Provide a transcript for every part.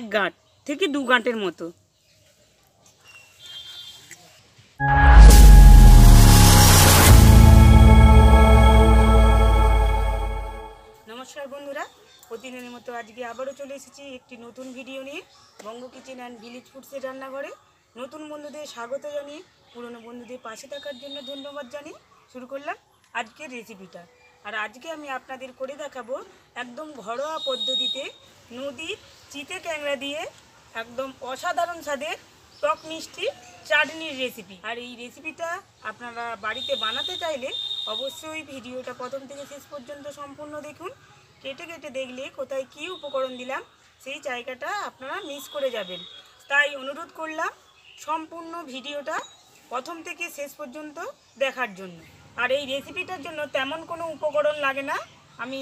1 গাঁট থেকে 2 গাঁটের মতো। নমস্কার বন্ধুরা, প্রতিদিনের মতো আজকে আবারও চলে এসেছি একটি নতুন ভিডিও নিয়ে। বঙ্গ কিচেন অ্যান্ড ভিলেজ ফুডসের রান্নাঘরে নতুন বন্ধুদের স্বাগত জানিয়ে, পুরনো বন্ধুদের পাশে থাকার জন্য ধন্যবাদ জানিয়ে শুরু করলাম আজকের রেসিপিটা। আর আজকে আমি আপনাদের করে দেখাবো একদম ঘরোয়া পদ্ধতিতে নদীর চিতে ক্যাংড়া দিয়ে একদম অসাধারণ স্বাদের টক মিষ্টি চাটনির রেসিপি। আর এই রেসিপিটা আপনারা বাড়িতে বানাতে চাইলে অবশ্যই ভিডিওটা প্রথম থেকে শেষ পর্যন্ত সম্পূর্ণ দেখুন। কেটে কেটে দেখলে কোথায় কী উপকরণ দিলাম সেই জায়গাটা আপনারা মিস করে যাবেন। তাই অনুরোধ করলাম সম্পূর্ণ ভিডিওটা প্রথম থেকে শেষ পর্যন্ত দেখার জন্য। আর এই রেসিপিটার জন্য তেমন কোনো উপকরণ লাগে না, আমি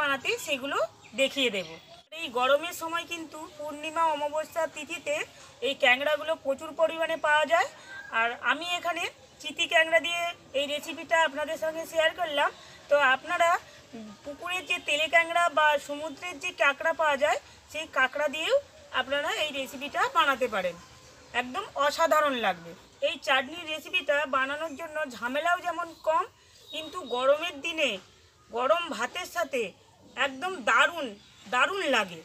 বানাতে সেগুলো দেখিয়ে দেব। এই গরমের সময় কিন্তু পূর্ণিমা অমাবস্যা তিথিতে এই ক্যাংড়াগুলো প্রচুর পরিমাণে পাওয়া যায়। আর আমি এখানে চিতি ক্যাংড়া দিয়ে এই রেসিপিটা আপনাদের সঙ্গে শেয়ার করলাম। তো আপনারা পুকুরের যে তেলে ক্যাংড়া বা সমুদ্রের যে কাঁকড়া পাওয়া যায় সেই কাঁকড়া দিয়েও আপনারা এই রেসিপিটা বানাতে পারেন, একদম অসাধারণ লাগবে। এই চাটনির রেসিপিটা বানানোর জন্য ঝামেলাও যেমন কম, কিন্তু গরমের দিনে গরম ভাতের সাথে একদম দারুণ লাগে।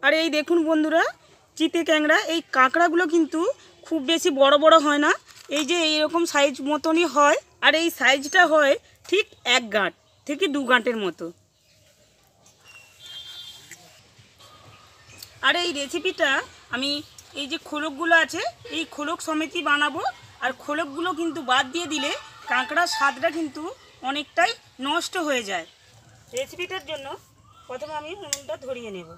আর এই দেখুন বন্ধুরা, চিতে ক্যাংড়া এই কাঁকড়াগুলো কিন্তু খুব বেশি বড় বড় হয় না, এই যে এইরকম সাইজ মতনই হয়। আর এই সাইজটা হয় ঠিক 1 গাঁট থেকে 2 গাঁটের মতো। আর এই রেসিপিটা আমি এই যে খোলকগুলো আছে এই খোলক সমেতই বানাবো। আর খোলকগুলো কিন্তু বাদ দিয়ে দিলে কাঁকড়ার স্বাদটা কিন্তু অনেকটাই নষ্ট হয়ে যায়। রেসিপিটার জন্য প্রথমে আমি উনুনটা ধরিয়ে নেব।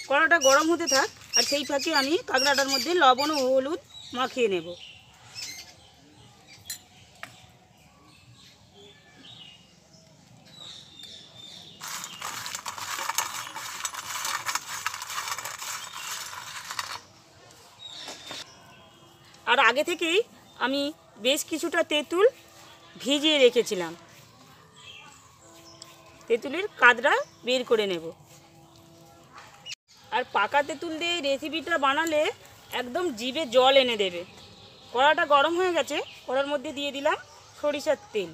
কড়াটা গরম হতে থাক, আর সেই ফাঁকে আমি কাঁকড়াটার মধ্যে লবণ ও হলুদ মাখিয়ে নেব। আর আগে থেকেই আমি বেশ কিছুটা তেঁতুল ভিজিয়ে রেখেছিলাম, তেঁতুলের কাদরা বের করে নেব। আর পাকা তেঁতুল দিয়ে এই রেসিপিটা বানালে একদম জিভে জল এনে দেবে। কড়াটা গরম হয়ে গেছে, কড়ার মধ্যে দিয়ে দিলাম সরিষার তেল।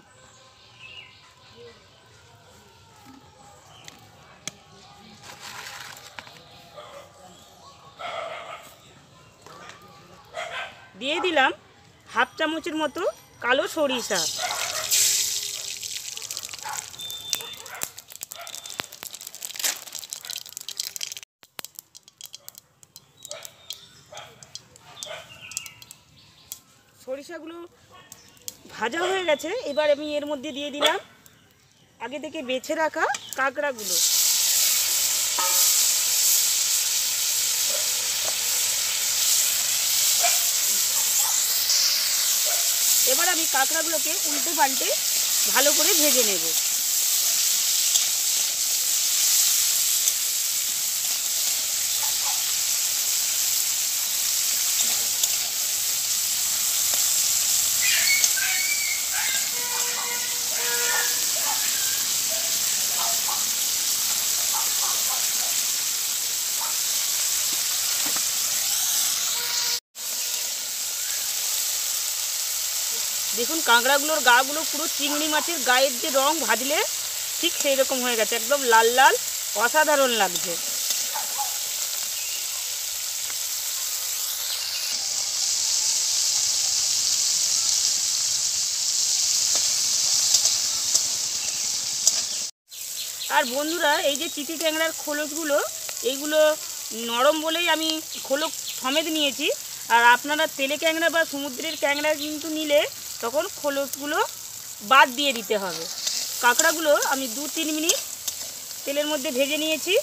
দিয়ে দিলাম হাফ চামচের মতো কালো সরিষা। সরিষাগুলো ভাজা হয়ে গেছে, এবার আমি এর মধ্যে দিয়ে দিলাম আগে থেকে বেছে রাখা কাঁকড়াগুলো। এবার আমি কাঁকড়াগুলোকে উল্টে পাল্টে ভালো করে ভেজে নেব। দেখুন কাঁকড়াগুলোর গাগুলো পুরো চিংড়ি মাছের গায়ের যে রং ভাজলে ঠিক সেই রকম হয়ে গেছে, একদম লাল লাল, অসাধারণ লাগছে। আর বন্ধুরা, এই যে চিতি ক্যাংড়ার খোলসগুলো এইগুলো নরম বলেই আমি খোলক সমেত নিয়েছি। আর আপনারা তেলে ক্যাংড়া বা সমুদ্রের ক্যাংড়া কিন্তু নিলে তখন খোলসগুলো বাদ দিয়ে দিতে হবে। কাঁকড়াগুলো আমি 2-3 মিনিট তেলের মধ্যে ভেজে নিয়েছি।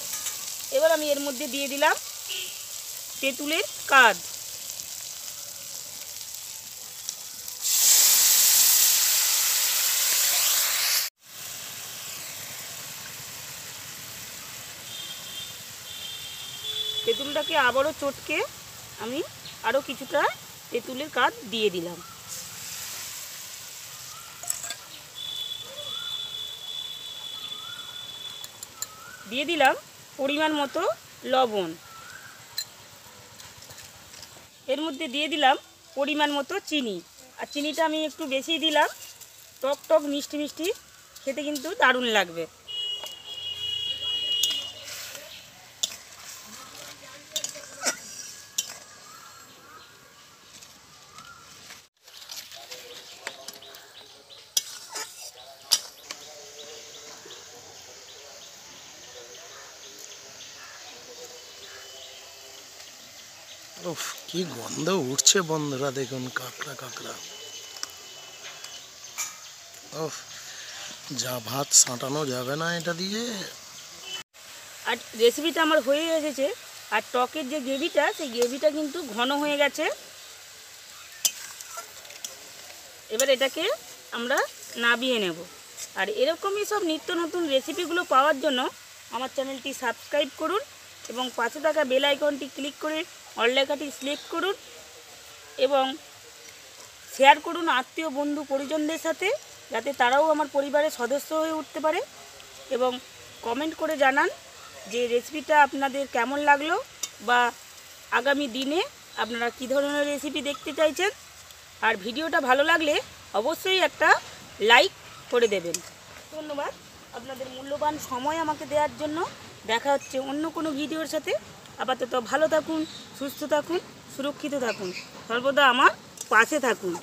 এবার আমি এর মধ্যে দিয়ে দিলাম তেঁতুলের কাদ। তেঁতুলটাকে আবারও চটকে আমি আরও কিছুটা তেঁতুলের কাঠ দিয়ে দিলাম। দিয়ে দিলাম পরিমাণ মতো লবণ। এর মধ্যে দিয়ে দিলাম পরিমাণ মতো চিনি। আর চিনিটা আমি একটু বেশি দিলাম, টক টক মিষ্টি মিষ্টি খেতে কিন্তু দারুণ লাগবে। উফ, কি গন্ধ উঠছে বন্ধুরা, দেখুন কাঁকড়া কাঁকড়া। উফ, যা ভাত সাঁটানো যাবে না এটা দিয়ে। আর রেসিপিটা আমার হয়ে এসেছে। আর টকের যে গ্রেভিটা, সেই গ্রেভিটা কিন্তু ঘন হয়ে গেছে। এবার এটাকে আমরা নামিয়ে নেব। আর এরকমই সব নিত্য নতুন রেসিপিগুলো পাওয়ার জন্য আমার চ্যানেলটি সাবস্ক্রাইব করুন এবং পাশে থাকা বেল আইকনটি ক্লিক করে অল লেখাটি সিলেক্ট করুন এবং শেয়ার করুন আত্মীয় বন্ধু পরিজনদের সাথে, যাতে তারাও আমার পরিবারের সদস্য হয়ে উঠতে পারে। এবং কমেন্ট করে জানান যে রেসিপিটা আপনাদের কেমন লাগলো বা আগামী দিনে আপনারা কী ধরনের রেসিপি দেখতে চাইছেন। আর ভিডিওটা ভালো লাগলে অবশ্যই একটা লাইক করে দেবেন। ধন্যবাদ আপনাদের মূল্যবান সময় আমাকে দেওয়ার জন্য। দেখা হচ্ছে অন্য কোনো ভিডিওর সাথে। আপাতত ভালো থাকুন, সুস্থ থাকুন, সুরক্ষিত থাকুন, সর্বদা আমার পাশে থাকুন।